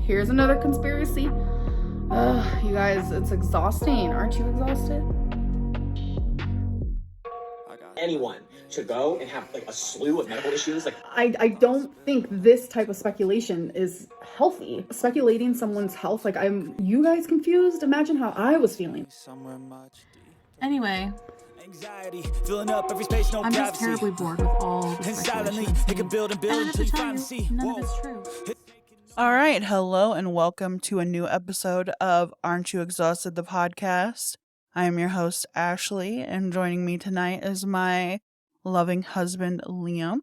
Here's another conspiracy. You guys, it's exhausting. Aren't you exhausted? Anyone should go and have like a slew of medical issues. I don't think this type of speculation is healthy. Speculating someone's health, you guys confused? Imagine how I was feeling. Anyway, I'm just terribly bored with all the speculation. And I have to tell you, none of it's true. All right, hello and welcome to a new episode of Aren't You Exhausted, the podcast. I am your host, Ashley, and joining me tonight is my loving husband, Liam.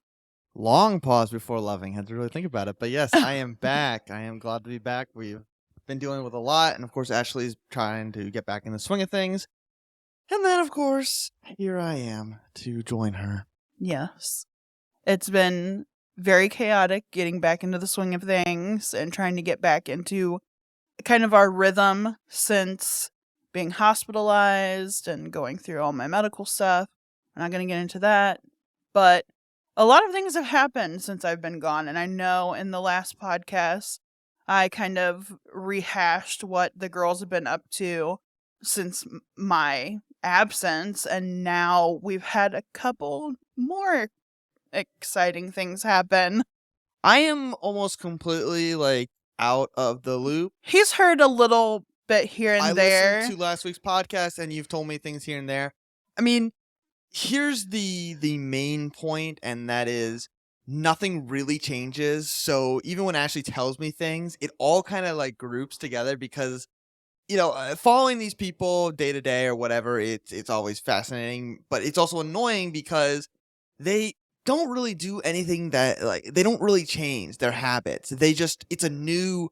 Long pause before loving. Had to really think about it. But yes, I am back. I am glad to be back. We've been dealing with a lot. And of course, Ashley's trying to get back in the swing of things. And then, of course, here I am to join her. Yes. It's been very chaotic getting back into the swing of things and trying to get back into kind of our rhythm since being hospitalized and going through all my medical stuff. I'm not going to get into that. But a lot of things have happened since I've been gone. And I know in the last podcast, I kind of rehashed what the girls have been up to since my absence. And now we've had a couple more exciting things happen. I am almost completely out of the loop. He's heard a little bit here and there. I listened to last week's podcast and you've told me things here and there. I mean, here's the main point, and that is nothing really changes. So even when Ashley tells me things, it all kind of groups together because, following these people day to day or whatever, it's always fascinating, but it's also annoying because they don't really do anything that they don't really change their habits. It's a new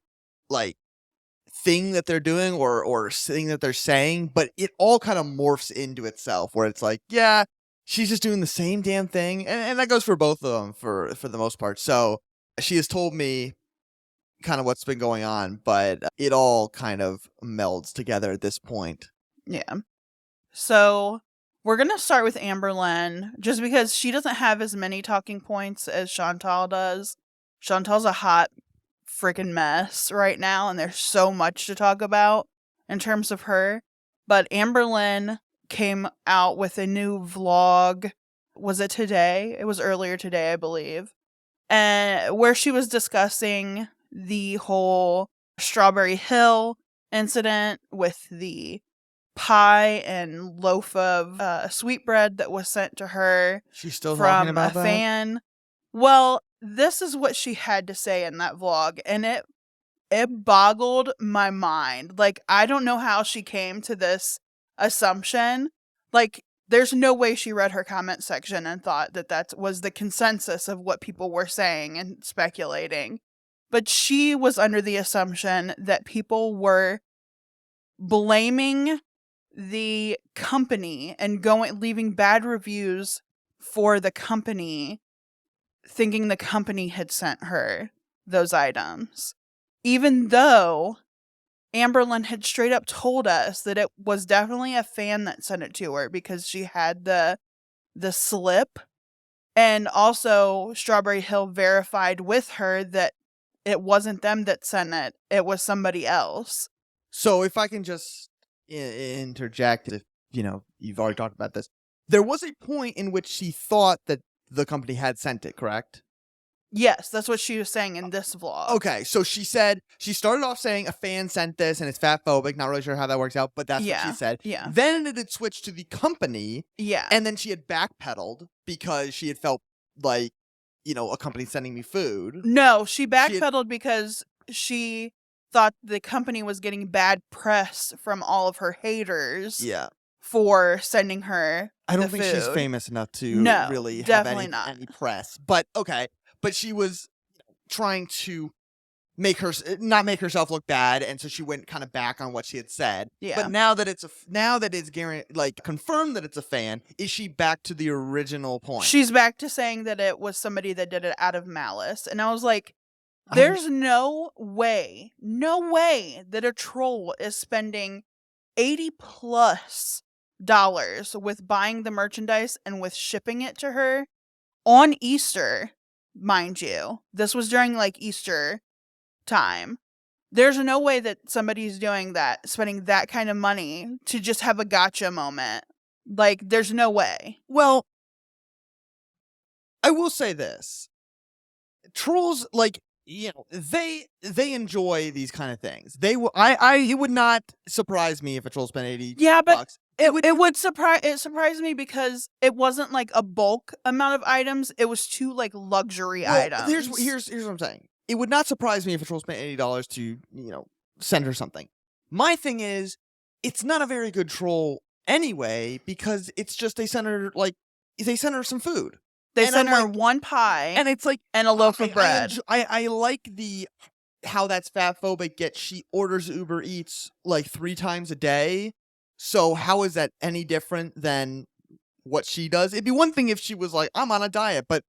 thing that they're doing or thing that they're saying, but it all kind of morphs into itself where it's yeah, she's just doing the same damn thing. And that goes for both of them for the most part. So she has told me kind of what's been going on, but it all kind of melds together at this point. Yeah. So we're going to start with Amberlynn just because she doesn't have as many talking points as Chantal does. Chantal's a hot freaking mess right now, and there's so much to talk about in terms of her. But Amberlynn came out with a new vlog. Was it today? It was earlier today, I believe. And where she was discussing the whole Strawberry Hill incident with the pie and loaf of sweetbread that was sent to her. She's still from talking about a fan. Well, this is what she had to say in that vlog, and it boggled my mind. I don't know how she came to this assumption. There's no way she read her comment section and thought that was the consensus of what people were saying and speculating. But she was under the assumption that people were blaming the company and leaving bad reviews for the company, thinking the company had sent her those items. Even though Amberlynn had straight up told us that it was definitely a fan that sent it to her because she had the slip. And also Strawberry Hill verified with her that it wasn't them that sent it. It was somebody else. So if I can just interject, if you've already talked about this, there was a point in which she thought that the company had sent it, correct? Yes, that's what she was saying in this vlog. Okay, so she started off saying a fan sent this and it's fatphobic. Not really sure how that works out, but that's what she said. Yeah. Then it had switched to the company. Yeah. And then she had backpedaled because she had felt a company sending me food. No, she backpedaled because she thought the company was getting bad press from all of her haters. Yeah. For sending her I don't think food. she's famous enough to really have any press. But okay. But she was trying to not make herself look bad, and so she went kind of back on what she had said. Yeah. But now that it's confirmed that it's a fan, is she back to the original point? She's back to saying that it was somebody that did it out of malice. And I was like, there's no way that a troll is spending $80+ with buying the merchandise and with shipping it to her on Easter, mind you. This was during Easter time. There's no way that somebody's doing that, spending that kind of money to just have a gotcha moment. Like, there's no way. Well, I will say this. Trolls, like, they enjoy these kind of things. It would not surprise me if a troll spent 80 Yeah, but bucks. it surprised me because it wasn't like a bulk amount of items. It was 2 like luxury items. Here's what I'm saying. It would not surprise me if a troll spent $80 to, send her something. My thing is, it's not a very good troll anyway, because it's just they send her some food. They sent her one pie, and it's like, and a loaf of bread. I like how that's fat phobic, yet she orders Uber Eats like 3 times a day. So how is that any different than what she does? It'd be one thing if she was like, I'm on a diet, but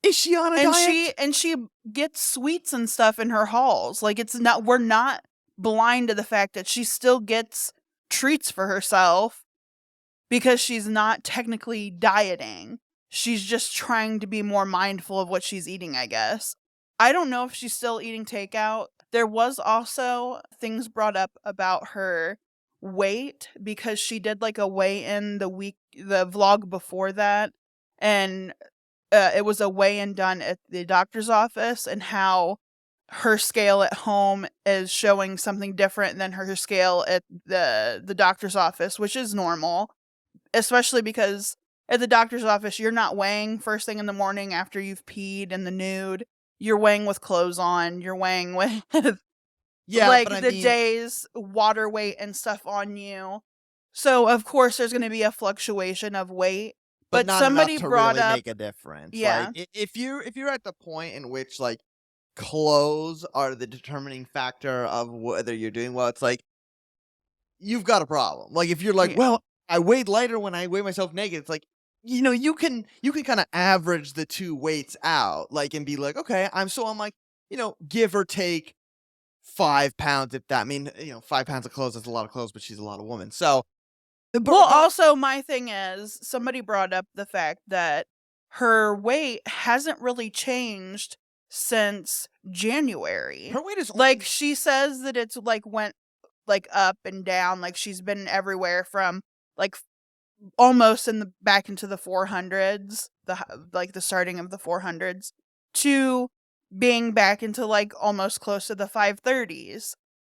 is she on a diet? And she gets sweets and stuff in her hauls. Like, we're not blind to the fact that she still gets treats for herself because she's not technically dieting. She's just trying to be more mindful of what she's eating, I guess. I don't know if she's still eating takeout. There was also things brought up about her weight because she did like a weigh-in the vlog before that. And it was a weigh-in done at the doctor's office, and how her scale at home is showing something different than her scale at the doctor's office, which is normal, especially because at the doctor's office, you're not weighing first thing in the morning after you've peed in the nude. You're weighing with clothes on. You're weighing with day's water weight and stuff on you. So, of course, there's going to be a fluctuation of weight. But not somebody enough to brought really up, make a difference. Yeah. Like, if you're at the point in which like clothes are the determining factor of whether you're doing well, it's like you've got a problem. Like if you're like, well, I weighed lighter when I weigh myself naked. It's like, you can kind of average the 2 weights out, like, and be like, okay, I'm like, give or take 5 pounds, if that. I mean, 5 pounds of clothes is a lot of clothes, but she's a lot of woman. So, also my thing is, somebody brought up the fact that her weight hasn't really changed since January. Her weight is like, she says that it's like went like up and down, like she's been everywhere from like almost back into the 400s, the starting of the 400s, to being back into like almost close to the 530s.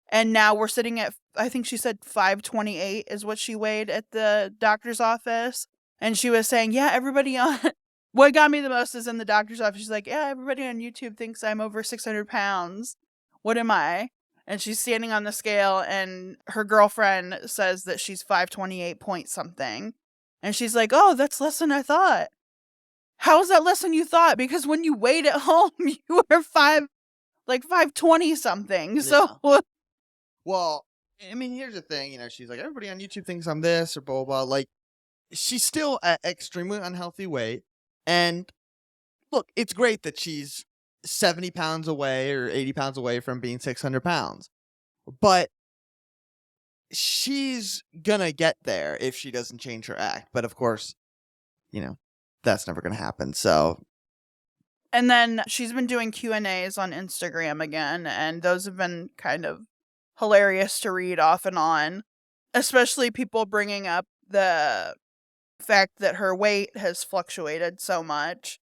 And now we're sitting at, I think she said 528 is what she weighed at the doctor's office. And she was saying, yeah, everybody on, what got me the most is in the doctor's office. She's like, yeah, everybody on YouTube thinks I'm over 600 pounds. What am I? And she's standing on the scale, and her girlfriend says that she's 528 point something. And she's like, oh, that's less than I thought. How is that less than you thought? Because when you weighed at home, you were 520 something. So, well, I mean, here's the thing, she's like, everybody on YouTube thinks I'm this or blah, blah, blah. Like, she's still at extremely unhealthy weight. And look, it's great that she's 70 pounds away or 80 pounds away from being 600 pounds. But she's gonna get there if she doesn't change her act. But of course, that's never gonna happen. So, and then she's been doing Q&As on Instagram again, and those have been kind of hilarious to read off and on, especially people bringing up the fact that her weight has fluctuated so much.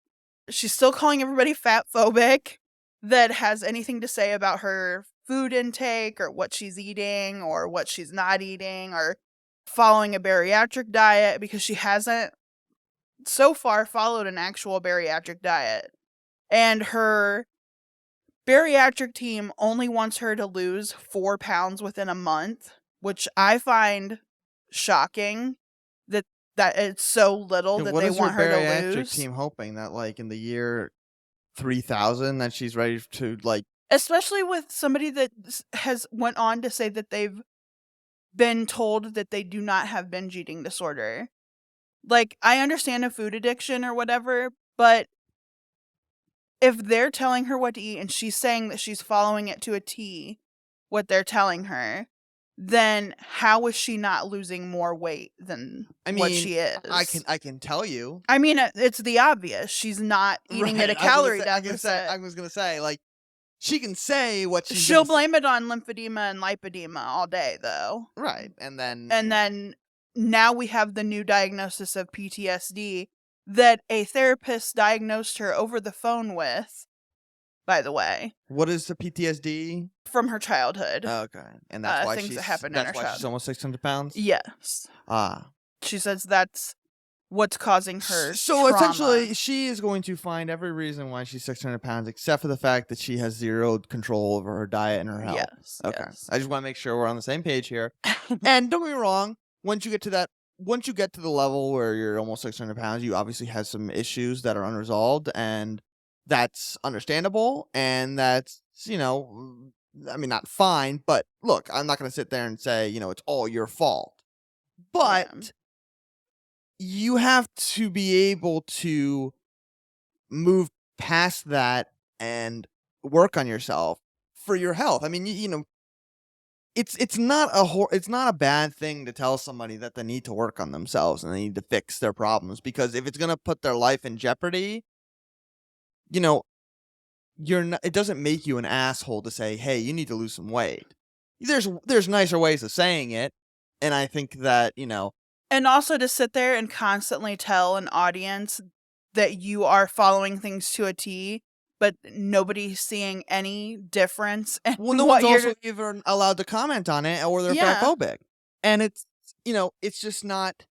She's still calling everybody fat phobic that has anything to say about her food intake or what she's eating or what she's not eating or following a bariatric diet, because she hasn't so far followed an actual bariatric diet. And her bariatric team only wants her to lose 4 pounds within a month, which I find shocking that it's so little that they want her to lose. What is her bariatric team hoping? That like in the year 3000 that she's ready to like... Especially with somebody that has went on to say that they've been told that they do not have binge eating disorder. Like, I understand a food addiction or whatever, but if they're telling her what to eat and she's saying that she's following it to a T, what they're telling her, then how is she not losing more weight than what she is? I can tell you. I mean, it's the obvious. She's not eating at a calorie deficit. I was gonna say, like, she can say what she'll blame it on lymphedema and lipedema all day, though. Right, and then now we have the new diagnosis of PTSD that a therapist diagnosed her over the phone with. By the way, what is the PTSD from her childhood? Okay, and that's why things that happened in her childhood. She's almost 600 pounds. Yes. She says that's what's causing her. So trauma. essentially, she is going to find every reason why she's 600 pounds, except for the fact that she has zero control over her diet and her health. Yes. Okay. Yes. I just want to make sure we're on the same page here. And don't get me wrong. Once you get to the level where you're almost 600 pounds, you obviously have some issues that are unresolved, and that's understandable. And that's, I mean, not fine, but look, I'm not going to sit there and say, it's all your fault. But you have to be able to move past that and work on yourself for your health. I mean, it's not a bad thing to tell somebody that they need to work on themselves and they need to fix their problems, because if it's going to put their life in jeopardy, it doesn't make you an asshole to say, hey, you need to lose some weight. There's nicer ways of saying it, and I think that, and also to sit there and constantly tell an audience that you are following things to a T, but nobody's seeing any difference. And well, no one's also even allowed to comment on it, or they're fatphobic. And it's just not.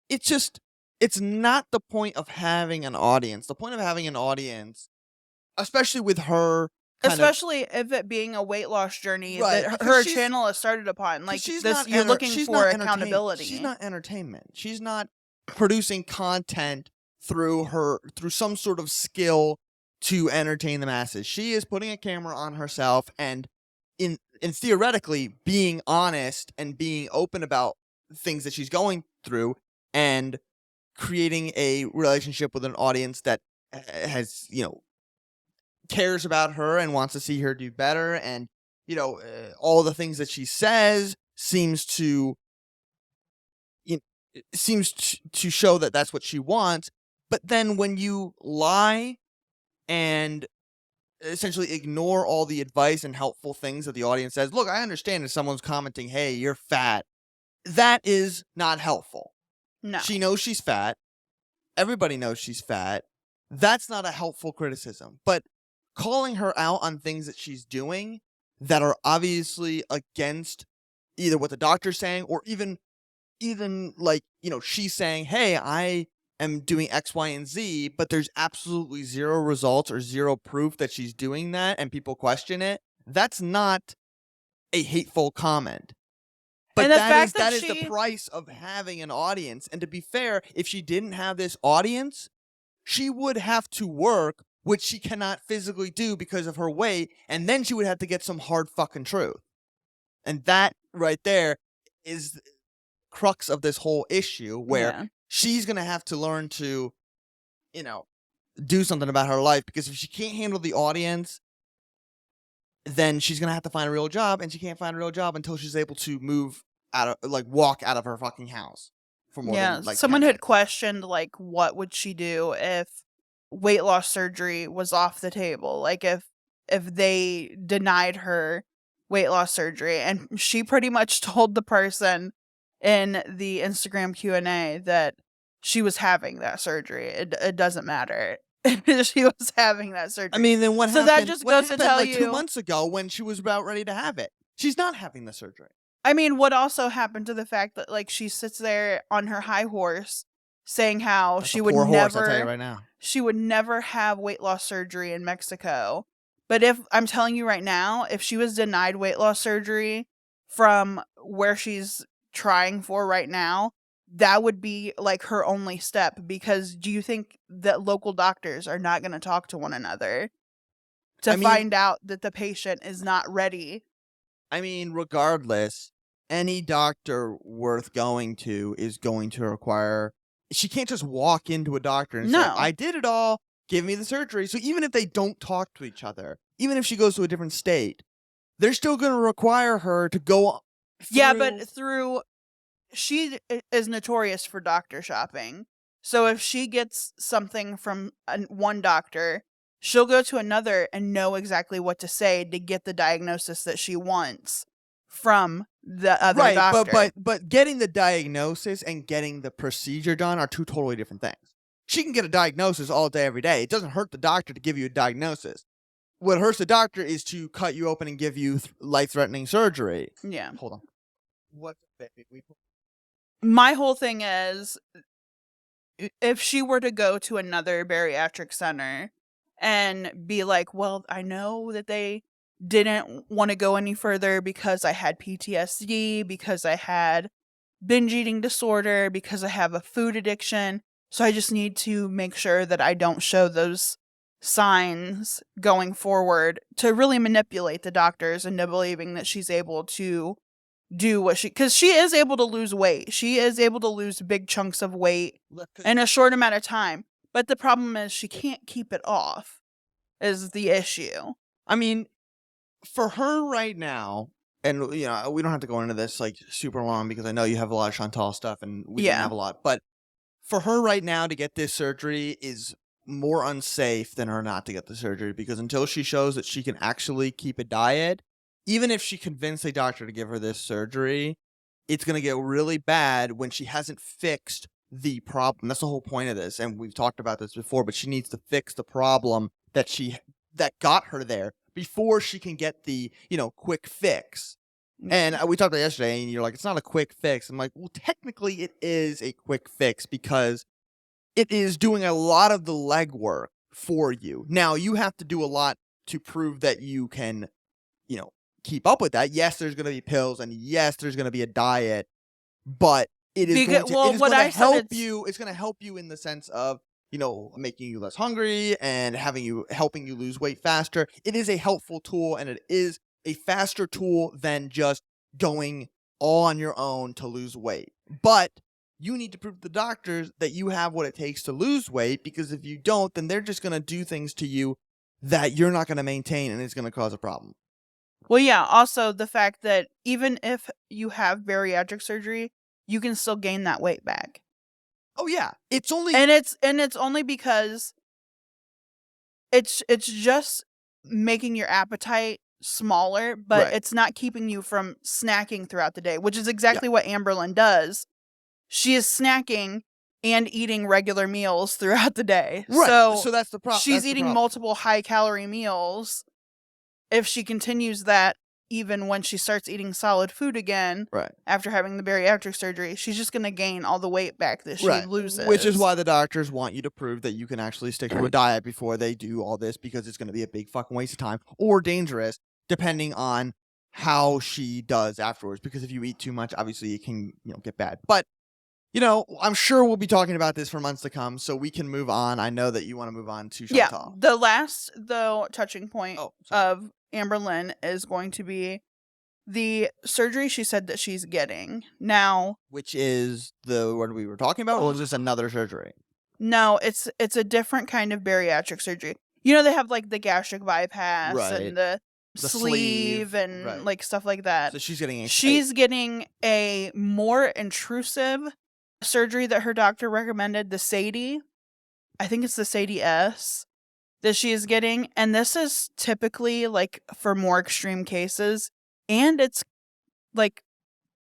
It's not the point of having an audience. The point of having an audience, especially with her. Especially if it being a weight loss journey that her channel has started upon. Like this, you're looking for accountability. She's not entertainment. She's not producing content through some sort of skill to entertain the masses. She is putting a camera on herself and in theoretically being honest and being open about things that she's going through and creating a relationship with an audience that has, cares about her and wants to see her do better, and all the things that she says seems to show that that's what she wants. But then when you lie and essentially ignore all the advice and helpful things that the audience says, look, I understand if someone's commenting, hey, you're fat, that is not helpful. No. She knows she's fat. Everybody knows she's fat. That's not a helpful criticism. But calling her out on things that she's doing that are obviously against either what the doctor's saying, or even like, she's saying, hey, I am doing X, Y, and Z, but there's absolutely zero results or zero proof that she's doing that, and people question it. That's not a hateful comment. But that is the price of having an audience. And to be fair, if she didn't have this audience, she would have to work, which she cannot physically do because of her weight, and then she would have to get some hard fucking truth. And that right there is the crux of this whole issue, where she's going to have to learn to, do something about her life, because if she can't handle the audience, then she's going to have to find a real job, and she can't find a real job until she's able to walk out of her fucking house for more than someone 10 had minutes. questioned, what would she do if weight loss surgery was off the table, like if they denied her weight loss surgery, and she pretty much told the person in the Instagram Q&A that she was having that surgery. It doesn't matter. She was having that surgery. I mean, then what happened? So that just goes to tell you 2 months ago when she was about ready to have it. She's not having the surgery. I mean, what also happened to the fact that she sits there on her high horse saying how That's she a would poor horse, never I'll tell you right now. She would never have weight loss surgery in Mexico. But if I'm telling you right now, if she was denied weight loss surgery from where she's trying for right now, that would be her only step, because do you think that local doctors are not going to talk to one another to find out that the patient is not ready? I mean, regardless, any doctor worth going to is going to require. She can't just walk into a doctor and say, I did it all, give me the surgery. So even if they don't talk to each other, even if she goes to a different state, they're still going to require her to go she is notorious for doctor shopping. So if she gets something from one doctor, she'll go to another and know exactly what to say to get the diagnosis that she wants from the other doctor. But getting the diagnosis and getting the procedure done are two totally different things. She can get a diagnosis all day, every day. It doesn't hurt the doctor to give you a diagnosis. What hurts the doctor is to cut you open and give you life-threatening surgery. Yeah. Hold on. What? My whole thing is, if she were to go to another bariatric center and be like, well, I know that they didn't want to go any further because I had PTSD, because I had binge eating disorder, because I have a food addiction. So I just need to make sure that I don't show those signs going forward, to really manipulate the doctors into believing that she's able to do what because she is able to lose weight. She is able to lose big chunks of weight in a short amount of time. But the problem is she can't keep it off, is the issue. I mean, for her right now, and we don't have to go into this like super long because I know you have a lot of Chantal stuff and we didn't have a lot, but for her right now to get this surgery is more unsafe than her not to get the surgery, because until she shows that she can actually keep a diet, even if she convinced a doctor to give her this surgery, it's going to get really bad when she hasn't fixed the problem. That's the whole point of this, and we've talked about this before, but she needs to fix the problem that got her there before she can get the, quick fix. And we talked about it yesterday, and you're like, it's not a quick fix. I'm like, well, technically it is a quick fix because it is doing a lot of the legwork for you. Now, you have to do a lot to prove that you can, keep up with that. Yes, there's going to be pills, and yes, there's going to be a diet, but it is going to help you. It's going to help you in the sense of, making you less hungry and helping you lose weight faster. It is a helpful tool, and it is a faster tool than just going all on your own to lose weight. But you need to prove to the doctors that you have what it takes to lose weight, because if you don't, then they're just going to do things to you that you're not going to maintain, and it's going to cause a problem. Well, yeah, also the fact that even if you have bariatric surgery, you can still gain that weight back. Oh yeah, it's only only because it's just making your appetite smaller, but it's not keeping you from snacking throughout the day, which is exactly what Amberlynn does. She is snacking and eating regular meals throughout the day. Right. So that's the problem. She's eating multiple high-calorie meals. If she continues that, even when she starts eating solid food again, after having the bariatric surgery, she's just going to gain all the weight back that she loses. Which is why the doctors want you to prove that you can actually stick to a diet before they do all this, because it's going to be a big fucking waste of time or dangerous, depending on how she does afterwards. Because if you eat too much, obviously it can get bad. But I'm sure we'll be talking about this for months to come, so we can move on. I know that you want to move on to Chantal. Yeah, the last, touching point of Amberlynn is going to be the surgery she said that she's getting now. Which is the one we were talking about, or is this another surgery? No, it's a different kind of bariatric surgery. They have like the gastric bypass and the sleeve and like stuff like that. So she's getting a more intrusive surgery that her doctor recommended, the Sadie. I think it's the Sadie S that she is getting, and this is typically like for more extreme cases, and it's like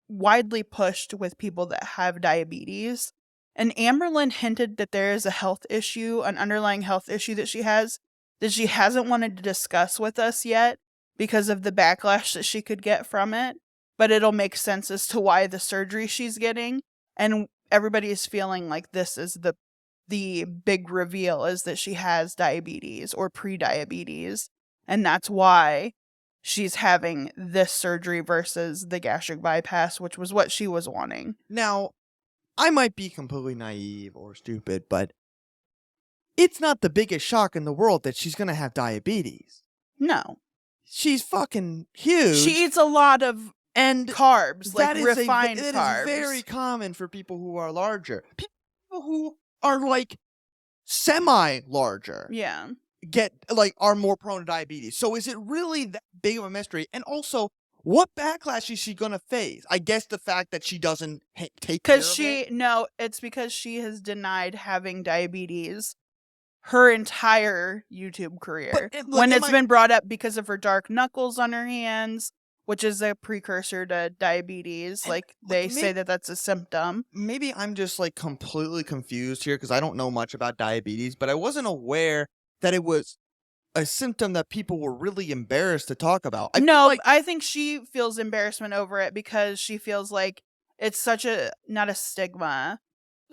widely pushed with people that have diabetes. And Amberlynn hinted that there is a health issue, an underlying health issue that she has that she hasn't wanted to discuss with us yet because of the backlash that she could get from it, but it'll make sense as to why the surgery she's getting. And everybody is feeling like this is the big reveal, is that she has diabetes or pre-diabetes, and that's why she's having this surgery versus the gastric bypass, which was what she was wanting. Now, I might be completely naive or stupid, but it's not the biggest shock in the world that she's going to have diabetes. No. She's fucking huge. She eats a lot of carbs, like refined carbs. That is very common for people who are larger. People who are like semi-larger. Yeah. Are more prone to diabetes. So is it really that big of a mystery? And also, what backlash is she gonna face? I guess the fact that she doesn't take care of it? No, it's because she has denied having diabetes her entire YouTube career. When it's been brought up because of her dark knuckles on her hands, which is a precursor to diabetes. Like, they say that that's a symptom. Maybe I'm just, like, completely confused here because I don't know much about diabetes, but I wasn't aware that it was a symptom that people were really embarrassed to talk about. I think she feels embarrassment over it because she feels like it's such a, not a stigma,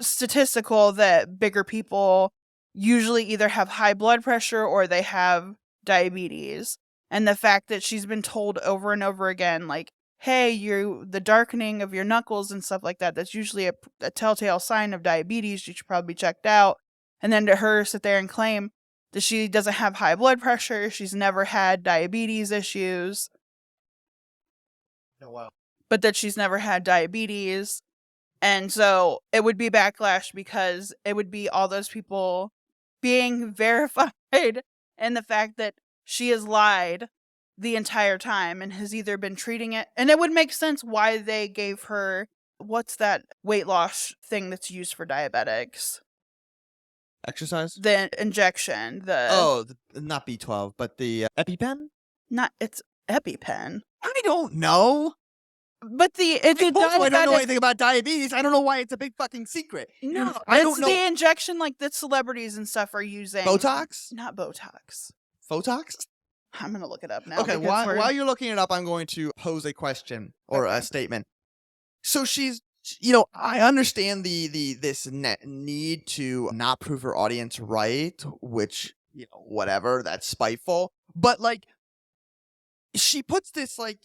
statistical that bigger people usually either have high blood pressure or they have diabetes. And the fact that she's been told over and over again, like, hey, the darkening of your knuckles and stuff like that, that's usually a telltale sign of diabetes. You should probably be checked out. And then to her sit there and claim that she doesn't have high blood pressure, she's never had diabetes issues. Oh, wow. But that she's never had diabetes. And so it would be backlash because it would be all those people being verified and the fact that she has lied the entire time and has either been treating it. And it would make sense why they gave her, what's that weight loss thing that's used for diabetics? Exercise? The injection. Not B12, but the EpiPen? It's EpiPen. I don't know. But I don't know anything about diabetes. I don't know why it's a big fucking secret. No, I don't know. The injection like that celebrities and stuff are using. Botox? Not Botox. Photox? I'm going to look it up now. Okay, while you're looking it up, I'm going to pose a question or a statement. So she's, I understand this need to not prove her audience right, which, whatever, that's spiteful. But, like, she puts this, like,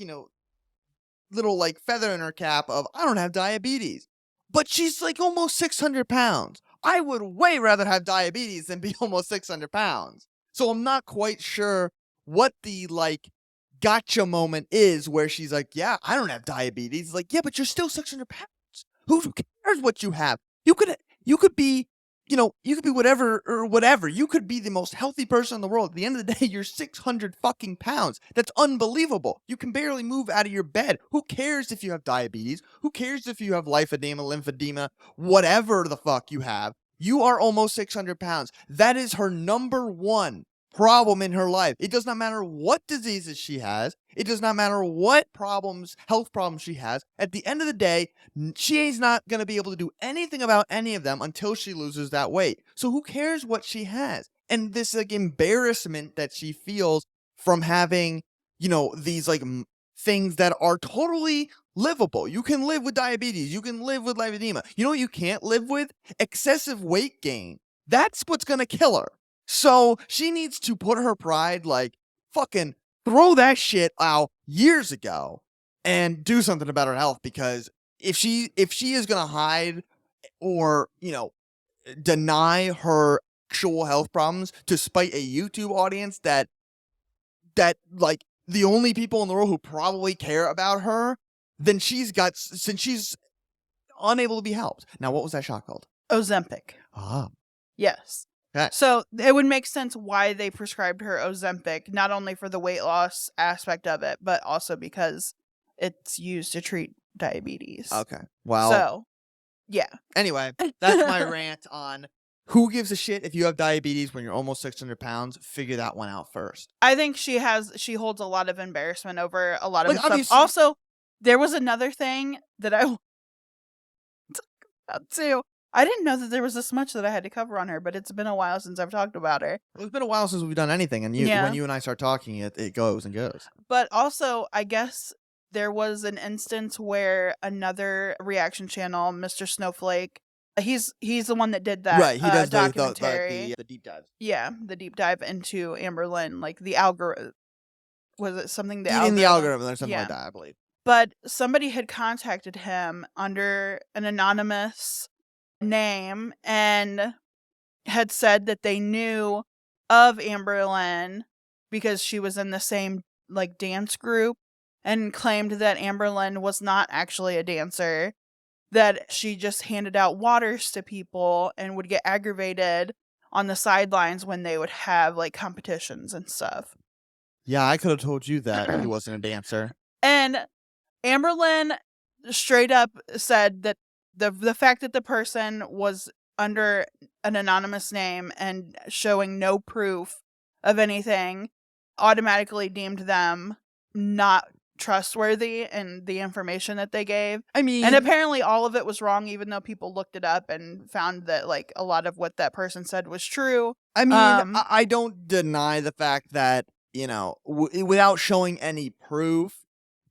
little, like, feather in her cap of, I don't have diabetes. But she's, like, almost 600 pounds. I would way rather have diabetes than be almost 600 pounds. So I'm not quite sure what the, like, gotcha moment is where she's like, yeah, I don't have diabetes. Like, yeah, but you're still 600 pounds. Who cares what you have? You could be, you could be whatever or whatever. You could be the most healthy person in the world. At the end of the day, you're 600 fucking pounds. That's unbelievable. You can barely move out of your bed. Who cares if you have diabetes? Who cares if you have lymphedema, whatever the fuck you have? You are almost 600 pounds. That is her number one problem in her life. It does not matter what diseases she has. It does not matter what health problems she has. At the end of the day, she is not going to be able to do anything about any of them until she loses that weight. So who cares what she has? And this, like, embarrassment that she feels from having, these, like, things that are totally livable. You can live with diabetes. You can live with lymphedema. You know what you can't live with? Excessive weight gain. That's what's going to kill her. So she needs to put her pride, like, fucking throw that shit out years ago and do something about her health, because if she is going to hide or, deny her actual health problems to spite a YouTube audience that like the only people in the world who probably care about her, then she's unable to be helped. Now, what was that shot called? Ozempic. Ah. Yes. Okay. So it would make sense why they prescribed her Ozempic, not only for the weight loss aspect of it, but also because it's used to treat diabetes. Okay. Well. So, yeah. Anyway, that's my rant on who gives a shit if you have diabetes when you're almost 600 pounds. Figure that one out first. I think she holds a lot of embarrassment over a lot of stuff. Obviously. Also, there was another thing that I talk about too. I didn't know that there was this much that I had to cover on her, but it's been a while since I've talked about her. It's been a while since we've done anything, and when you and I start talking, it goes and goes. But also, I guess there was an instance where another reaction channel, Mr. Snowflake, he's the one that did that right, he does documentary. the deep dive. Yeah, the deep dive into Amberlynn, like the algorithm. Was it something the algorithm or something like that, I believe. But somebody had contacted him under an anonymous name and had said that they knew of Amberlynn because she was in the same, like, dance group, and claimed that Amberlynn was not actually a dancer, that she just handed out waters to people and would get aggravated on the sidelines when they would have, like, competitions and stuff. Yeah, I could have told you that he wasn't a dancer. And Amberlynn straight up said that the fact that the person was under an anonymous name and showing no proof of anything automatically deemed them not trustworthy in the information that they gave. I mean, And apparently all of it was wrong, even though people looked it up and found that like a lot of what that person said was true. I mean, I don't deny the fact that, you know, without showing any proof,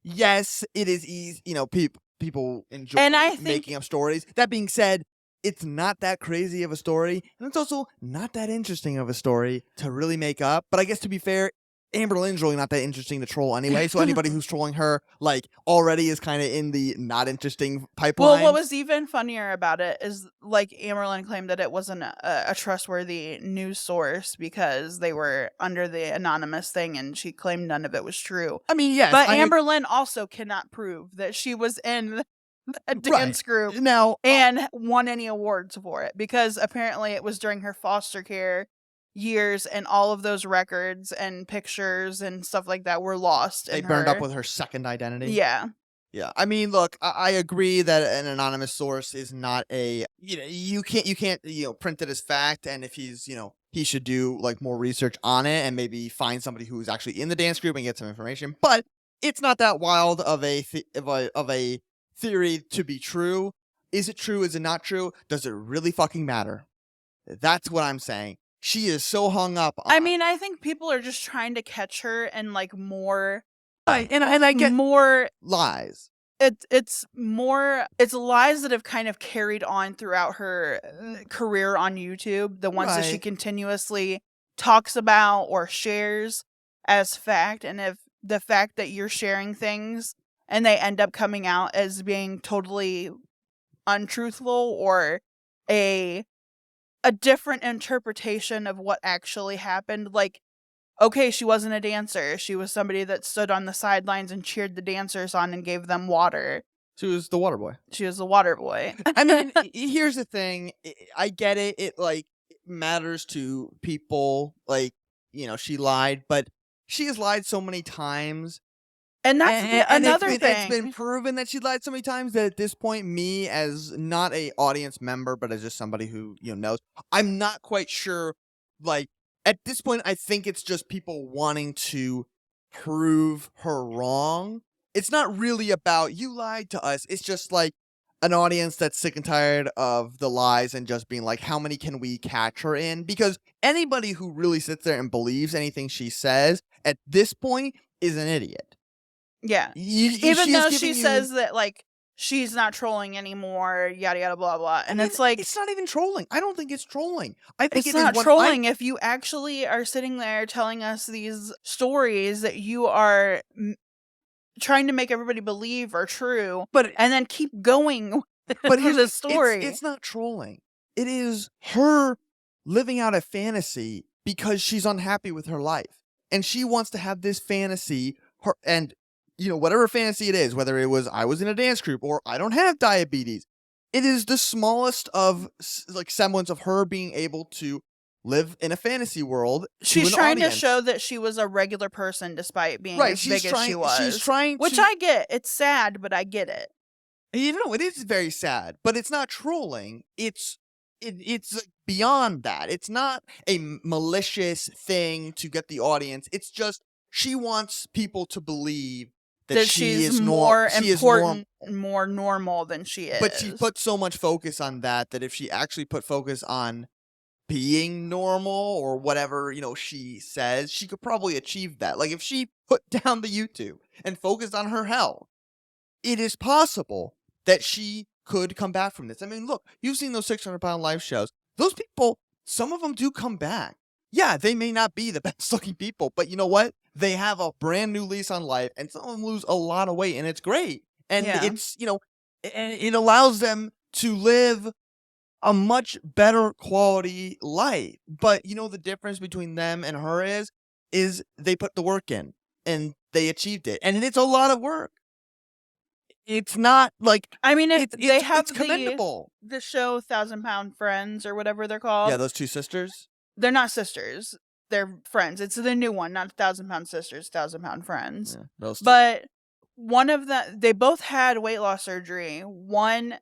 yes, it is easy. You know, people enjoy And I think- making up stories. That being said, it's not that crazy of a story, and it's also not that interesting of a story to really make up. But I guess to be fair, Amberlynn's really not that interesting to troll anyway, so anybody who's trolling her, like, already is kind of in the not interesting pipeline. Well, what was even funnier about it is, like, Amberlynn claimed that it wasn't a trustworthy news source because they were under the anonymous thing, and she claimed none of it was true. I mean, yes. But Amberlynn also cannot prove that she was in a dance group now and won any awards for it, because apparently it was during her foster care years, and all of those records and pictures and stuff like that were lost. they burned up with her second identity. Yeah. Yeah, I mean, look, I agree that an anonymous source is not a, you know, you can't print it as fact, and if he's, you know, he should do like more research on it and maybe find somebody who's actually in the dance group and get some information. But it's not that wild of a theory to be true. Is it true? Is it not true? Does it really fucking matter? That's what I'm saying. She is so hung up on, I mean, I think people are just trying to catch her in like more, and I get more lies. It's lies that have kind of carried on throughout her career on YouTube, the ones that she Right. continuously talks about or shares as fact. And if the fact that you're sharing things and they end up coming out as being totally untruthful or a different interpretation of what actually happened, like, okay, she wasn't a dancer. She was somebody that stood on the sidelines and cheered the dancers on and gave them water. She was the water boy. She was the water boy. I mean, here's the thing. I get it. It like matters to people. Like, you know, she lied, but she has lied so many times. And that's another it's thing. It's been proven that she lied so many times that at this point, me as not a audience member, but as just somebody who, you know, knows, I'm not quite sure. Like, at this point, I think it's just people wanting to prove her wrong. It's not really about you lied to us. It's just like an audience that's sick and tired of the lies and just being like, how many can we catch her in? Because anybody who really sits there and believes anything she says at this point is an idiot. Yeah. Even though she says that, like, she's not trolling anymore, yada, yada, blah, blah. And it's like... It's not even trolling. I don't think it's trolling. I think it's not trolling if you actually are sitting there telling us these stories that you are trying to make everybody believe are true, and then keep going but here's the story. It's not trolling. It is her living out a fantasy because she's unhappy with her life. And she wants to have this fantasy, and... you know, whatever fantasy it is, whether it was I was in a dance group or I don't have diabetes, it is the smallest of like semblance of her being able to live in a fantasy world. She's trying to show that she was a regular person despite being as big as she was. She's trying, which I get. It's sad, but I get it. You know, it is very sad, but it's not trolling. It's beyond that. It's not a malicious thing to get the audience. It's just she wants people to believe that she is more important, more normal than she is. But she put so much focus on that if she actually put focus on being normal or whatever, you know, she says, she could probably achieve that. Like, if she put down the YouTube and focused on her health, it is possible that she could come back from this. I mean, look, you've seen those 600-pound live shows. Those people, some of them do come back. Yeah, they may not be the best looking people, but you know what? They have a brand new lease on life, and some of them lose a lot of weight, and it's great. And it's, you know, it allows them to live a much better quality life. But, you know, the difference between them and her is they put the work in, and they achieved it. And it's a lot of work. It's not like, I mean, they have it's commendable. The show 1,000-Pound Friends or whatever they're called. Yeah, those two sisters. They're not sisters. They're friends. It's the new one, not 1,000-Pound Sisters, 1,000-Pound Friends. Yeah, those two. But one of them, they both had weight loss surgery. One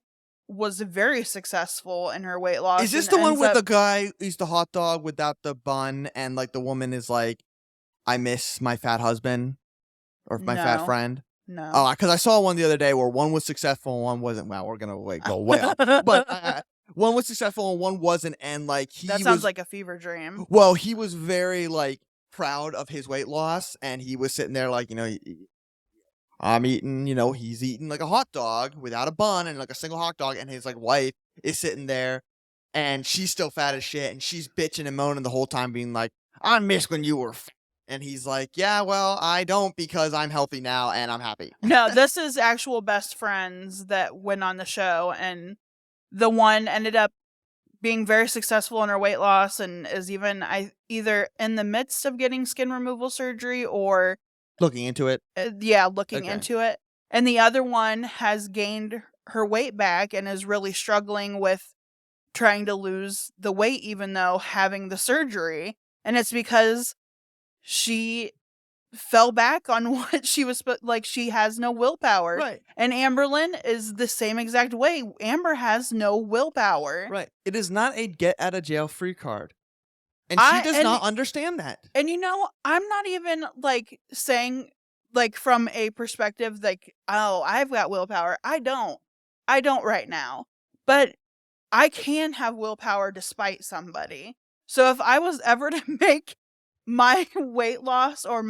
was very successful in her weight loss. Is this and the one ends with up- the guy who's the hot dog without the bun, and like the woman is like, I miss my fat husband or my fat No. friend? No. Oh, because I saw one the other day where one was successful and one wasn't. Wow, we're gonna go way off. But one was successful and one wasn't, and like that sounds like a fever dream. Well, he was very like proud of his weight loss, and he was sitting there like, I'm eating, he's eating like a hot dog without a bun and like a single hot dog, and his like wife is sitting there, and she's still fat as shit, and she's bitching and moaning the whole time, being like, I miss when you were fat. And he's like, yeah, well, I don't, because I'm healthy now and I'm happy. No, this is actual best friends that went on the show, and the one ended up being very successful in her weight loss and is even either in the midst of getting skin removal surgery or Looking into it. looking Okay. into it. And the other one has gained her weight back and is really struggling with trying to lose the weight even though having the surgery. And it's because she fell back on what she was like. She has no willpower. Right. And Amberlynn is the same exact way. Amber has no willpower. Right. It is not a get out of jail free card. And she does not understand that. And I'm not even like saying like from a perspective like, oh, I've got willpower. I don't right now. But I can have willpower despite somebody. So if I was ever to make my weight loss or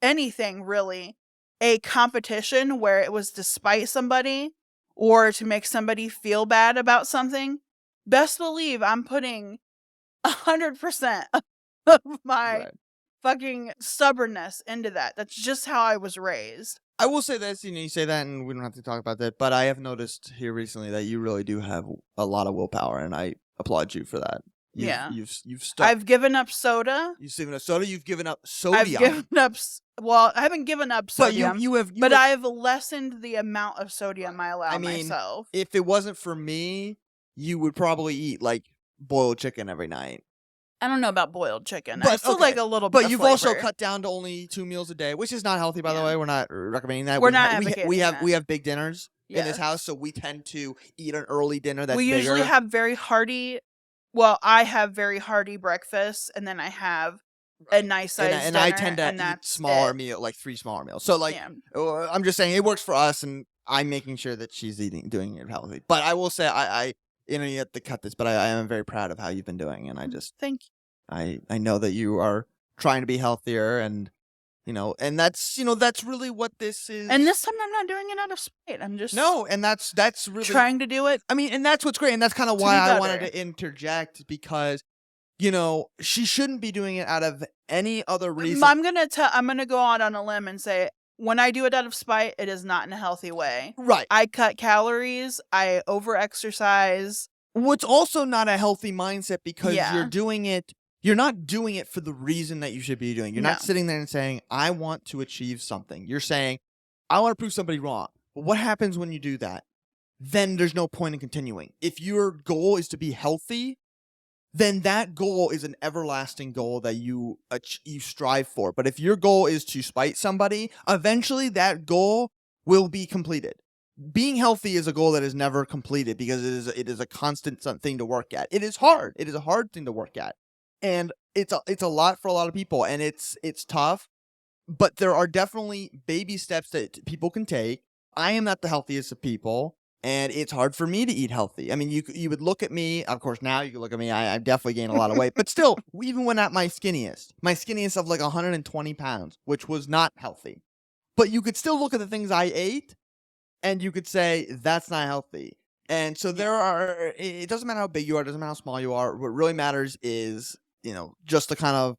anything really a competition where it was despite somebody or to make somebody feel bad about something, best believe I'm putting 100% of my fucking stubbornness into that. That's just how I was raised. I will say this, you say that and we don't have to talk about that, but I have noticed here recently that you really do have a lot of willpower, and I applaud you for that. You've stuck. I've given up soda. You've given up soda. You've given up sodium. I've given up. Well, I haven't given up sodium. But I've lessened the amount of sodium I allow myself. If it wasn't for me, you would probably eat like boiled chicken every night. I don't know about boiled chicken. But, I still like a little bit. But of you've flavor. also cut down to only 2 meals a day, which is not healthy, by the way. We're not recommending that. We're not advocating we have that. we have big dinners in Yes. this house, so we tend to eat an early dinner that's we bigger. usually have very hearty. Well, I have very hearty breakfast, and then I have a nice size and dinner, I tend to and eat that's smaller it. meal, like 3 smaller meals. So like, I'm just saying it works for us, and I'm making sure that she's doing it healthy. But I will say, I you have to cut this, but I am very proud of how you've been doing, and I just thank you. I know that you are trying to be healthier, and and that's that's really what this is. And this time I'm not doing it out of spite. I'm just and that's really trying to do it. I mean, and that's what's great, and that's kind of To why be I better. wanted to interject, because she shouldn't be doing it out of any other reason. I'm gonna go out on a limb and say when I do it out of spite, it is not in a healthy way. Right. I cut calories. I over-exercise. What's also not a healthy mindset, because Yeah. you're not doing it for the reason that you should be doing. You're not No. sitting there and saying, I want to achieve something. You're saying, I want to prove somebody wrong. But what happens when you do that? Then there's no point in continuing. If your goal is to be healthy, then that goal is an everlasting goal that you strive for. But if your goal is to spite somebody, eventually that goal will be completed. Being healthy is a goal that is never completed, because it is a constant thing to work at. It is hard. It is a hard thing to work at. And it's a lot for a lot of people, and it's tough, but there are definitely baby steps that people can take. I am not the healthiest of people, and it's hard for me to eat healthy. I mean, you would look at me, of course, now you can look at me, I've definitely gained a lot of weight, but still, even when at my skinniest of like 120 pounds, which was not healthy. But you could still look at the things I ate, and you could say, that's not healthy. And so it doesn't matter how big you are, it doesn't matter how small you are. What really matters is, just the kind of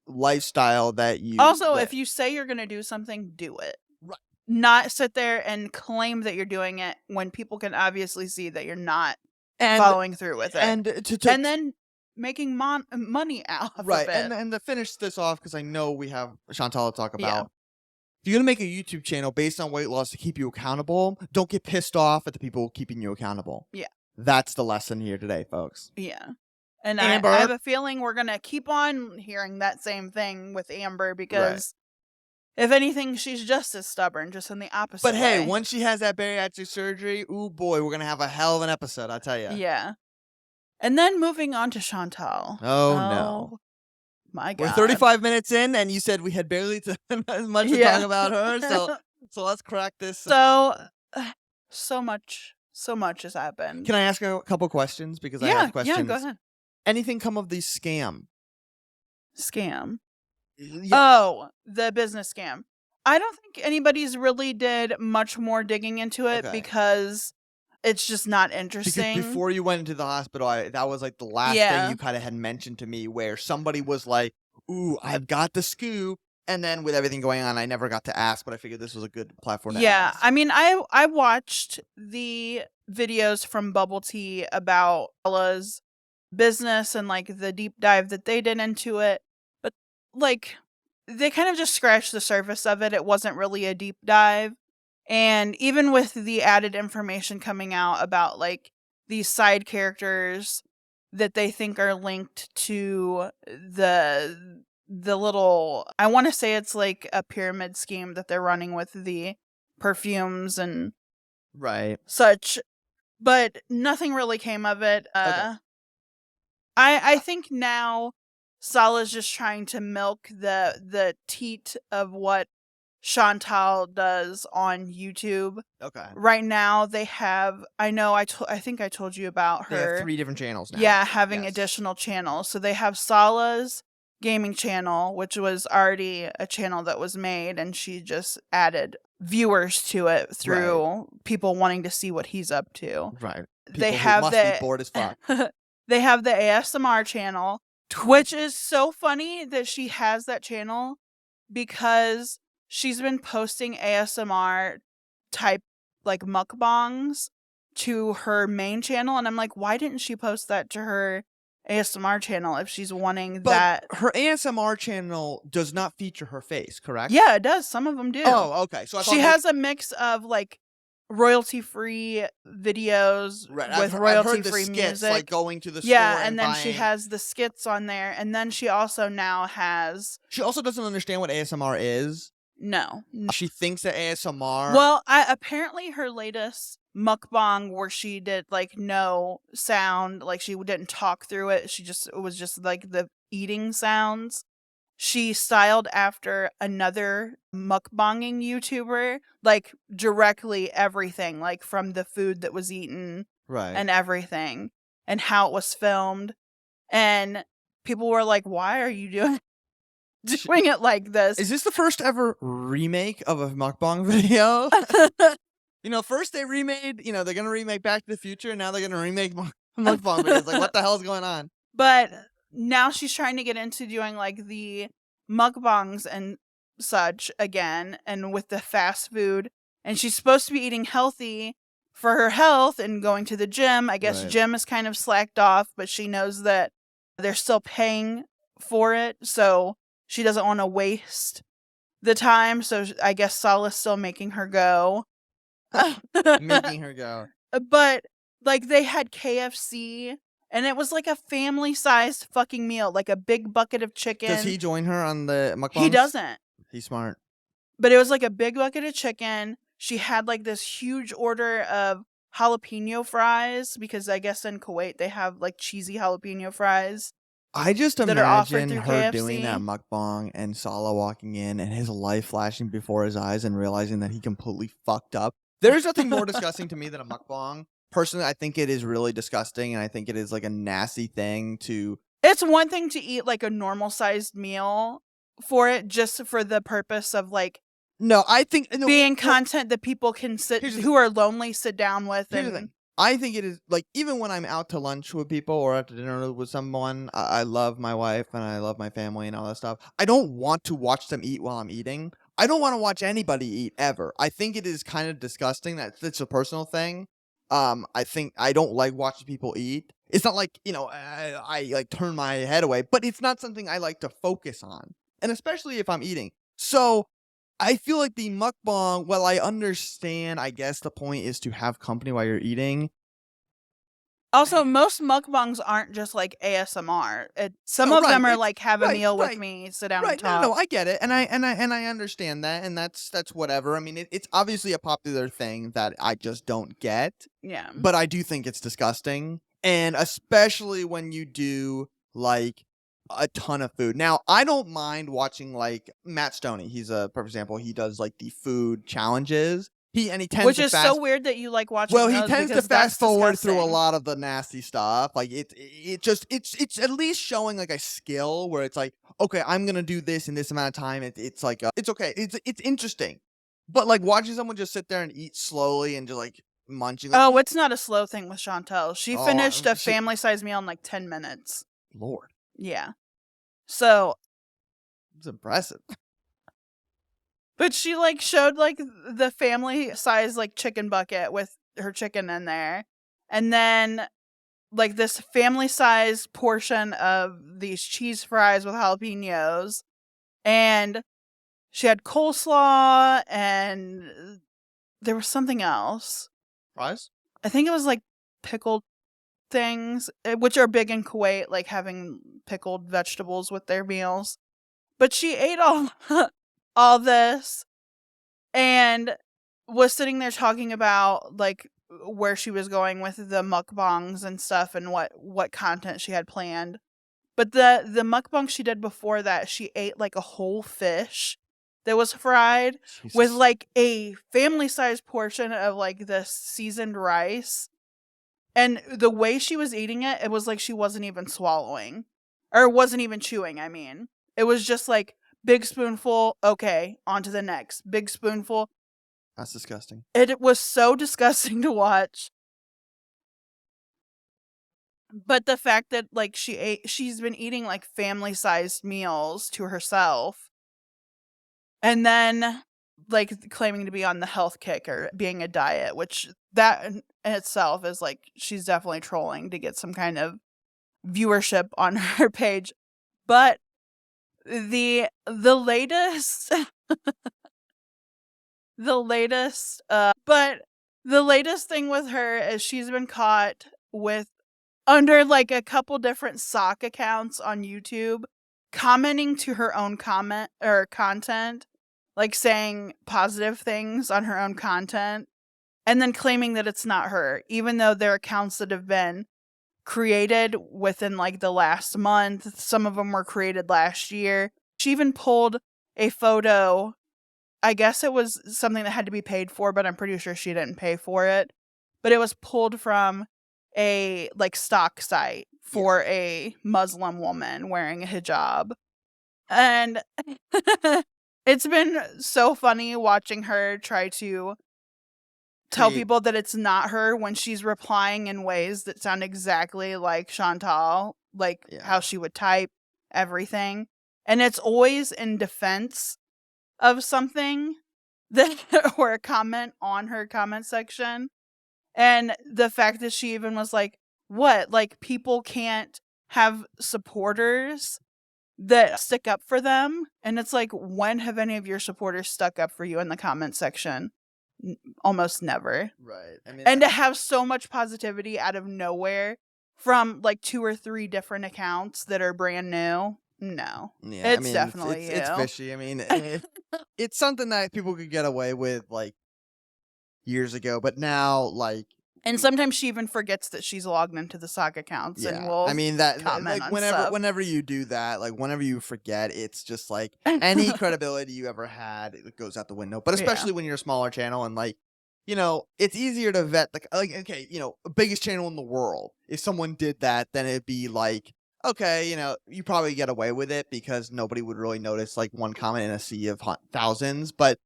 lifestyle that you... Also, if you say you're going to do something, do it. Right. Not sit there and claim that you're doing it when people can obviously see that you're not following through with it. And and then making money out of right. it. And to finish this off, because I know we have Chantal to talk about, if you're going to make a YouTube channel based on weight loss to keep you accountable, don't get pissed off at the people keeping you accountable. Yeah. That's the lesson here today, folks. Yeah. And Amber. I have a feeling we're going to keep on hearing that same thing with Amber, because If anything, she's just as stubborn, just in the opposite But hey, way. once she has that bariatric surgery, ooh boy, we're gonna have a hell of an episode, I tell you. Yeah. And then moving on to Chantal. Oh, no. My God. We're 35 minutes in, and you said we had barely as much to talk about her, so let's crack this. So much has happened. Can I ask a couple questions? Because I have questions. Yeah, go ahead. Anything come of the scam? Scam. Yeah. Oh, the business scam. I don't think anybody's really did much more digging into it because it's just not interesting. Because before you went into the hospital, that was like the last thing you kind of had mentioned to me, where somebody was like, ooh, I've got the scoop. And then with everything going on, I never got to ask, but I figured this was a good platform to ask. I mean, I watched the videos from Bubble Tea about Ella's business and like the deep dive that they did into it. But like they kind of just scratched the surface of it. It wasn't really a deep dive. And even with the added information coming out about like these side characters that they think are linked to the little, I want to say it's like a pyramid scheme that they're running with the perfumes and such, but nothing really came of it. I think now Salah's just trying to milk the teat of what Chantal does on YouTube. Okay. Right now they have, I think I told you about her. They have 3 different channels now. Yeah, having additional channels. So they have Salah's gaming channel, which was already a channel that was made, and she just added viewers to it through people wanting to see what he's up to. Right. People They who have must be bored as fuck. They have the ASMR channel, which is so funny that she has that channel because she's been posting ASMR type like mukbangs to her main channel, and I'm like, why didn't she post that to her ASMR channel if she's wanting that? Her ASMR channel does not feature her face, correct? Yeah, it does. Some of them do. Oh, okay. So she has a mix of like royalty-free videos with royalty-free music, like going to the store. Yeah, and then she has the skits on there, and then she also now has. She also doesn't understand what ASMR is. No. She thinks that ASMR. Well, apparently her latest mukbang where she did like no sound, like she didn't talk through it. It was just like the eating sounds. She styled after another mukbanging YouTuber, like directly everything, like from the food that was eaten and everything and how it was filmed. And people were like, why are you doing it like this? Is this the first ever remake of a mukbang video? First they remade, they're going to remake Back to the Future, and now they're going to remake mukbang videos. Like, what the hell is going on? But now she's trying to get into doing like the mukbangs and such again, and with the fast food. And she's supposed to be eating healthy for her health and going to the gym. I guess gym is kind of slacked off, but she knows that they're still paying for it, so she doesn't want to waste the time. So I guess Salah's still making her go. Making her go. But like they had KFC, and it was like a family-sized fucking meal, like a big bucket of chicken. Does he join her on the mukbangs? He doesn't. He's smart. But it was like a big bucket of chicken. She had like this huge order of jalapeno fries, because I guess in Kuwait they have like cheesy jalapeno fries. I just that are offered imagine through her KFC. doing that mukbang and Salah walking in and his life flashing before his eyes and realizing that he completely fucked up. There's nothing more disgusting to me than a mukbang. Personally, I think it is really disgusting, and I think it is like a nasty thing to... It's one thing to eat like a normal sized meal for it, just for the purpose of like... No, I think... being content that people can who are lonely sit down with. Here's the thing. I think it is, like, even when I'm out to lunch with people or out to dinner with someone, I love my wife and I love my family and all that stuff. I don't want to watch them eat while I'm eating. I don't want to watch anybody eat ever. I think it is kind of disgusting. It's a personal thing. I think I don't like watching people eat. It's not like, I like turn my head away, but it's not something I like to focus on. And especially if I'm eating. So I feel like the mukbang, well, I understand, I guess the point is to have company while you're eating. Also, most mukbangs aren't just like ASMR. Some No, of right, them are it's- like have a right, meal with right, me, sit down Right, and talk. no, I get it, and I understand that, and that's whatever. I mean, it's obviously a popular thing that I just don't get, Yeah. but I do think it's disgusting, and especially when you do like a ton of food. Now, I don't mind watching like Matt Stoney. He's a perfect example. He does like the food challenges. He tends Which to is fast. so weird that you like watching Well, he those tends to because that's fast forward through a disgusting. lot of the nasty stuff. Like it's at least showing like a skill where it's like, okay, I'm gonna do this in this amount of time. It's like it's okay. It's interesting, but like watching someone just sit there and eat slowly and just like munching. Like, Oh, it's not a slow thing with Chantel. She Oh, finished a she- family-sized meal in like 10 minutes. Lord, Yeah. So, it's impressive. but she like showed like the family-sized like chicken bucket with her chicken in there. And then like this family-sized portion of these cheese fries with jalapenos. And she had coleslaw and there was something else. Fries? I think it was like pickled things, which are big in Kuwait, like having pickled vegetables with their meals. But she ate all this and was sitting there talking about like where she was going with the mukbangs and stuff and what content she had planned. But the mukbang she did before that, she ate like a whole fish that was fried with Jesus. like a family-sized portion of like this seasoned rice. And the way she was eating it, it was like she wasn't even swallowing. Or wasn't even chewing, I mean. It was just like, big spoonful, okay, on to the next. Big spoonful. That's disgusting. It was so disgusting to watch. But the fact that like she's been eating like family-sized meals to herself. And then like claiming to be on the health kick or being a diet, which that in itself is like she's definitely trolling to get some kind of viewership on her page. But the latest the latest thing with her is she's been caught with under like a couple different sock accounts on YouTube commenting to her own comment or content, like saying positive things on her own content and then claiming that it's not her, even though they're accounts that have been created within like the last month. Some of them were created last year. She even pulled a photo. I guess it was something that had to be paid for, but I'm pretty sure she didn't pay for it. But it was pulled from a like stock site for a Muslim woman wearing a hijab. And it's been so funny watching her try to tell people that it's not her when she's replying in ways that sound exactly like Chantal, like how she would type everything. And it's always in defense of something that or a comment on her comment section. And the fact that she even was like, what? Like people can't have supporters that stick up for them? And it's like, when have any of your supporters stuck up for you in the comment section? Almost never. Right. I mean, and to have so much positivity out of nowhere from like 2 or 3 different accounts that are brand new. No. Yeah, It's definitely it's you. fishy. I mean, it's something that people could get away with like years ago, but now like And sometimes she even forgets that she's logged into the sock accounts and will I mean that comment like on whenever stuff. whenever you do that, like whenever you forget, it's just like any credibility you ever had, it goes out the window. But especially when you're a smaller channel and like, you know, it's easier to vet like okay, you know, biggest channel in the world. If someone did that, then it'd be like, okay, you know, you probably get away with it because nobody would really notice like one comment in a sea of thousands. But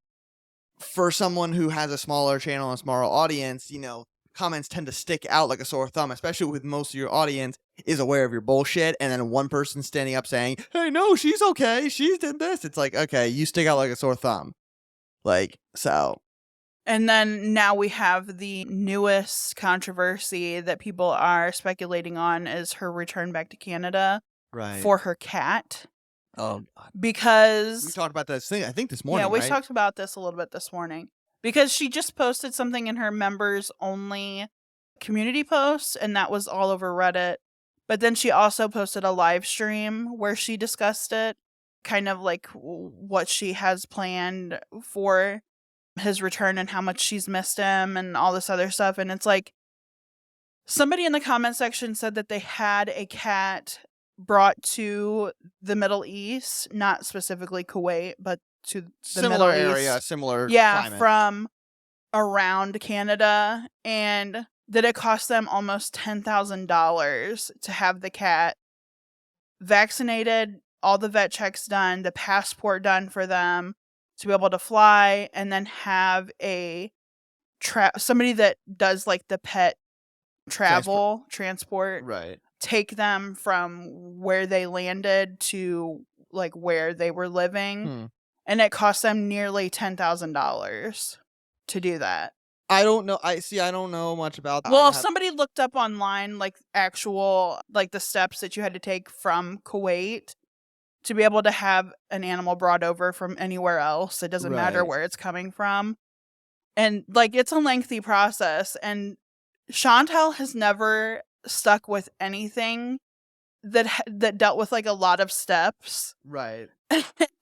for someone who has a smaller channel and a smaller audience, you know, comments tend to stick out like a sore thumb, especially with most of your audience is aware of your bullshit. And then one person standing up saying, hey, no, she's okay. She did this. It's like, okay, you stick out like a sore thumb. Like, so. And then now we have the newest controversy that people are speculating on is her return back to Canada for her cat. Oh, God. Because we talked about this thing, I think this morning. Yeah, we right? talked about this a little bit this morning. Because she just posted something in her members only community post, and that was all over Reddit. But then she also posted a live stream where she discussed it, kind of like what she has planned for his return and how much she's missed him and all this other stuff. And it's like, somebody in the comment section said that they had a cat brought to the Middle East, not specifically Kuwait, but to the Similar Middle area, East. similar Yeah, climate. from around Canada, and that it cost them almost $10,000 to have the cat vaccinated, all the vet checks done, the passport done for them to be able to fly, and then have a somebody that does like the pet travel transport Right. take them from where they landed to like where they were living. And it cost them nearly $10,000 to do that. I don't know. I don't know much about that. Well, if somebody looked up online like actual like the steps that you had to take from Kuwait to be able to have an animal brought over from anywhere else, it doesn't matter Right. where it's coming from. And like it's a lengthy process, and Chantal has never stuck with anything that dealt with like a lot of steps. Right.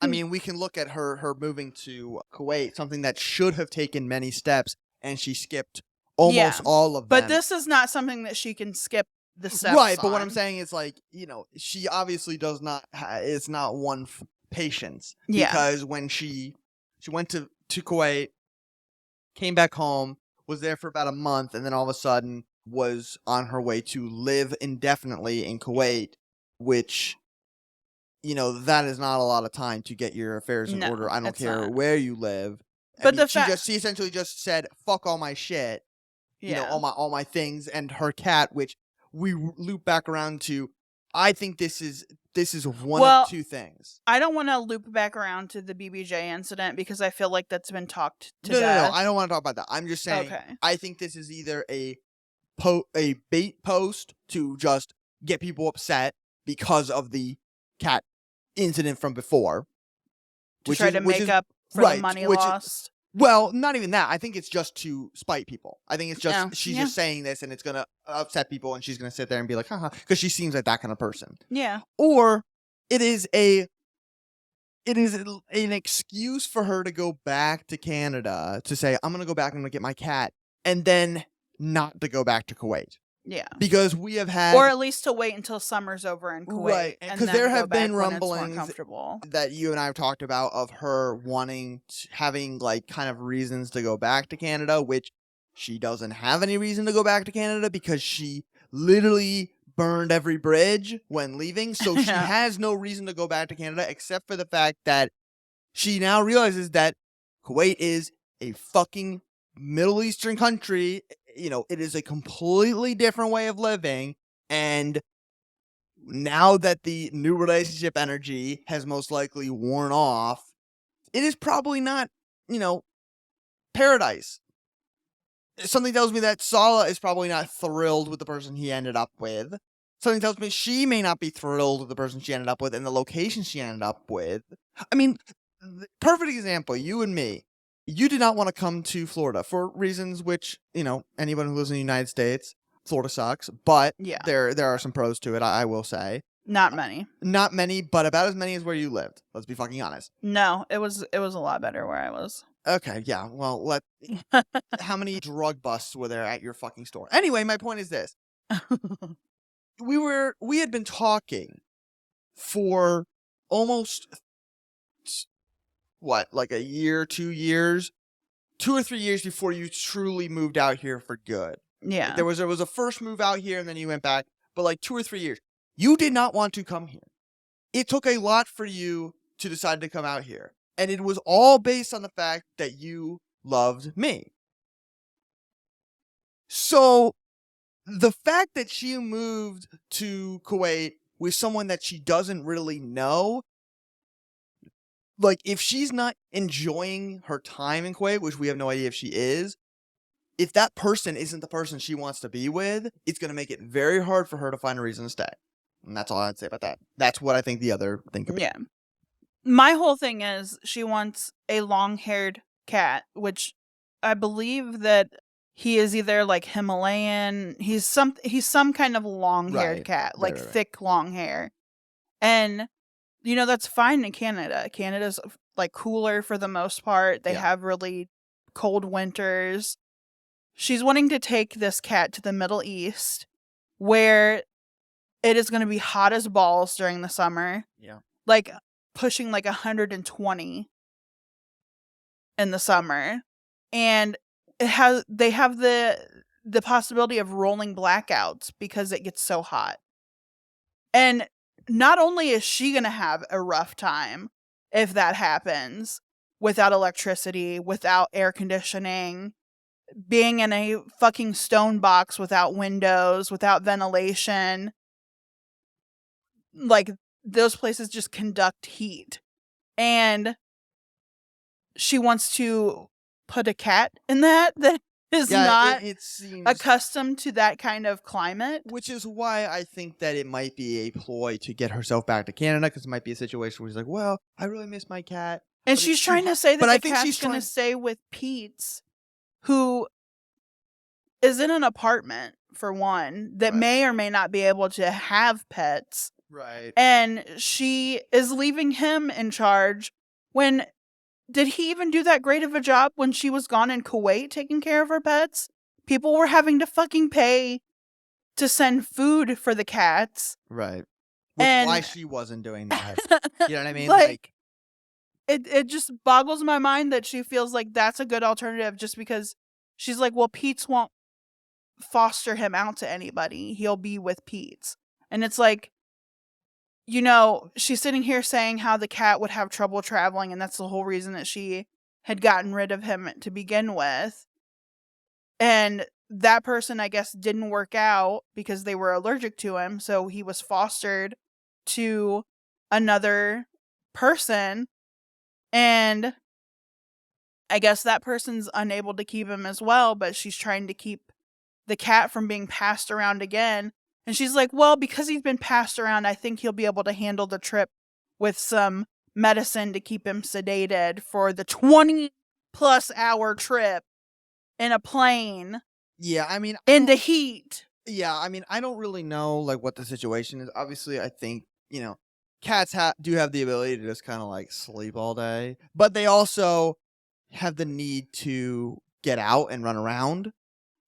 I mean, we can look at her moving to Kuwait, something that should have taken many steps, and she skipped almost all of them. But this is not something that she can skip the steps Right, but what on. I'm saying is, like, you know, she obviously does not, it's not one patience. Yeah. Because when she went to Kuwait, came back home, was there for about a month, and then all of a sudden was on her way to live indefinitely in Kuwait, which, you know, that is not a lot of time to get your affairs in order. I don't care where you live. But she essentially just said, "Fuck all my shit," you know, all my things, and her cat, which we loop back around to. I think this is one of two things. I don't want to loop back around to the BBJ incident because I feel like that's been talked to No, death. no, I don't want to talk about that. I'm just saying. Okay. I think this is either a bait post to just get people upset because of the cat incident from before, To try to make up for the money lost. Well, not even that. I think it's just to spite people. I think it's just she's just saying this, and it's gonna upset people, and she's gonna sit there and be like, haha, because she seems like that kind of person. Yeah. Or it is an excuse for her to go back to Canada to say, I'm gonna go back and get my cat, and then not to go back to Kuwait. Yeah. Because we have had, or at least to wait until summer's over in Kuwait. Right, and because then there go have been back when it's more rumblings comfortable. that you and I have talked about of her wanting, having like kind of reasons to go back to Canada, which she doesn't have any reason to go back to Canada because she literally burned every bridge when leaving. So she has no reason to go back to Canada except for the fact that she now realizes that Kuwait is a fucking Middle Eastern country. You know, it is a completely different way of living, and now that the new relationship energy has most likely worn off, it is probably not, you know, paradise. Something tells me that Salah is probably not thrilled with the person he ended up with. Something tells me she may not be thrilled with the person she ended up with and the location she ended up with. I mean, perfect example, you and me. You did not want to come to Florida for reasons which, you know, anyone who lives in the United States, Florida sucks, but there are some pros to it, I will say. Not many. Not many, but about as many as where you lived. Let's be fucking honest. No, it was a lot better where I was. Okay, yeah. Well, how many drug busts were there at your fucking store? Anyway, my point is this. We had been talking for almost like a year, 2 years, 2 or 3 years before you truly moved out here for good. Yeah. There was a first move out here and then you went back, but like 2 or 3 years. You did not want to come here. It took a lot for you to decide to come out here. And it was all based on the fact that you loved me. So the fact that she moved to Kuwait with someone that she doesn't really know, like, if she's not enjoying her time in Kuwait, which we have no idea if she is, if that person isn't the person she wants to be with, it's going to make it very hard for her to find a reason to stay. And that's all I'd say about that. That's what I think the other thing could be. Yeah. My whole thing is she wants a long-haired cat, which I believe that he is either like Himalayan. He's some kind of long-haired Right. cat, like Right. thick long hair. And that's fine in Canada. Canada's like cooler for the most part. They Yeah. have really cold winters. She's wanting to take this cat to the Middle East where it is going to be hot as balls during the summer. Yeah. Like pushing like 120 in the summer. And they have the possibility of rolling blackouts because it gets so hot. And not only is she going to have a rough time if that happens, without electricity, without air conditioning, being in a fucking stone box without windows, without ventilation, like those places just conduct heat. And she wants to put a cat in that is not it seems accustomed to that kind of climate. Which is why I think that it might be a ploy to get herself back to Canada, because it might be a situation where she's like, well, I really miss my cat. And But she's trying to say that but I the think cat's she's going to trying- stay with Pete's, who is in an apartment, for one, that Right. may or may not be able to have pets. Right. And she is leaving him in charge when... Did he even do that great of a job when she was gone in Kuwait taking care of her pets? People were having to fucking pay to send food for the cats. Right. Which And- why she wasn't doing that. You know what I mean? Like, it just boggles my mind that she feels like that's a good alternative just because she's like, well, Pete's won't foster him out to anybody. He'll be with Pete's. And it's like, she's sitting here saying how the cat would have trouble traveling, and that's the whole reason that she had gotten rid of him to begin with. And that person, I guess, didn't work out because they were allergic to him, so he was fostered to another person, and I guess that person's unable to keep him as well, but she's trying to keep the cat from being passed around again. And she's like, well, because he's been passed around, I think he'll be able to handle the trip with some medicine to keep him sedated for the 20-plus hour trip in a plane yeah, I mean, in the heat. yeah, I mean, I don't really know like what the situation is. Obviously, I think cats do have the ability to just kind of like sleep all day, but they also have the need to get out and run around.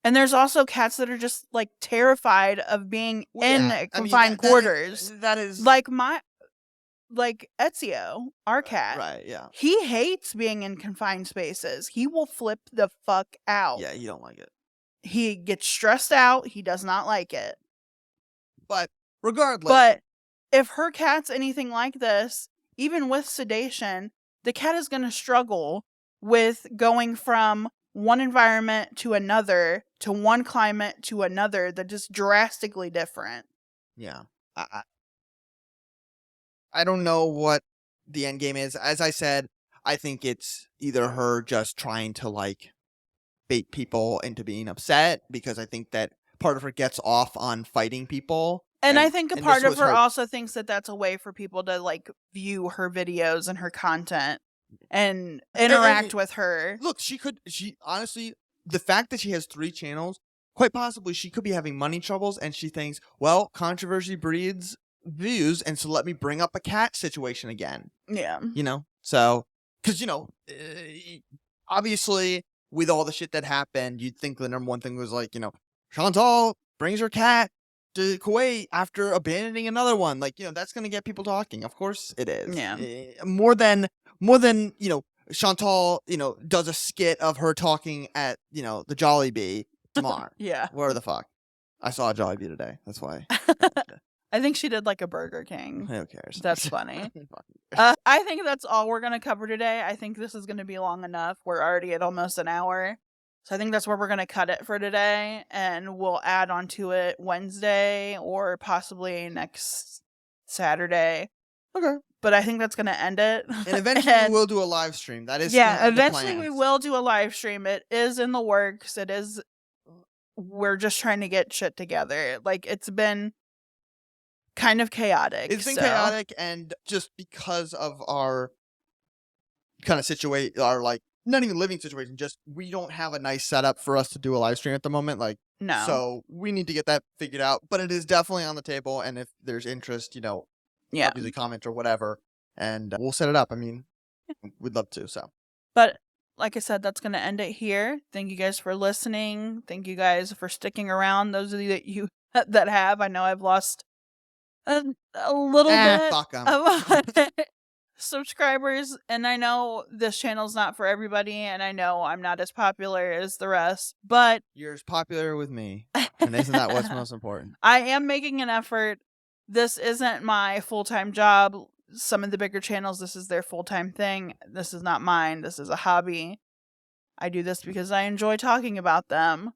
And there's also cats that are just like terrified of being in Yeah, I mean, confined quarters. That is Like Ezio, our cat. right. Yeah, He hates being in confined spaces. He will flip the fuck out. yeah, you don't like it, He gets stressed out. He does not like it. but regardless, But if her cat's anything like this, even with sedation, the cat is going to struggle with going from one environment to another, to one climate to another, that is drastically different. yeah, I don't know what the end game is. As I said, I think it's either her just trying to like bait people into being upset, because I think that part of her gets off on fighting people. And I think a and part this of was her also thinks that that's a way for people to like view her videos and her content and interact with her. Look, she honestly, the fact that she has 3 channels, quite possibly she could be having money troubles, and she thinks, well, controversy breeds views, and so let me bring up a cat situation again. Yeah. So, because obviously with all the shit that happened, you'd think the number one thing was like, Chantal brings her cat to Kuwait after abandoning another one. Like, that's going to get people talking. Of course it is. Yeah. More than Chantal, does a skit of her talking at, the Jollibee tomorrow. Yeah. Where the fuck? I saw a Jollibee today. That's why. I think she did like a Burger King. Who cares? That's funny. Fuck. I think that's all we're going to cover today. I think this is going to be long enough. We're already at almost an hour. So I think that's where we're going to cut it for today. And we'll add onto it Wednesday or possibly next Saturday. Okay. But I think that's going to end it. And eventually we will do a live stream. That is yeah, the eventually we plans. will do a live stream. It is in the works. We're just trying to get shit together. Like, it's been kind of chaotic. It's been chaotic, and just because of our kind of our like not even living situation, just we don't have a nice setup for us to do a live stream at the moment. Like, No. so we need to get that figured out. But it is definitely on the table, and if there's interest, Yeah. obviously comment or whatever, and we'll set it up. I mean, we'd love to. So, But like I said, that's going to end it here. Thank you guys for listening. Thank you guys for sticking around. Those of you that have, I know I've lost a little bit fuck 'em. of subscribers, and I know this channel's not for everybody, and I know I'm not as popular as the rest, but You're as popular with me, and isn't that what's most important? I am making an effort. This isn't my full-time job. Some of the bigger channels, this is their full-time thing. This is not mine. This is a hobby. I do this because I enjoy talking about them.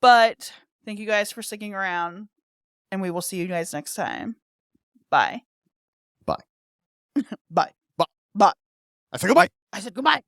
But thank you guys for sticking around, and we will see you guys next time. Bye. Bye. Bye. Bye. Bye. I said goodbye. I said goodbye.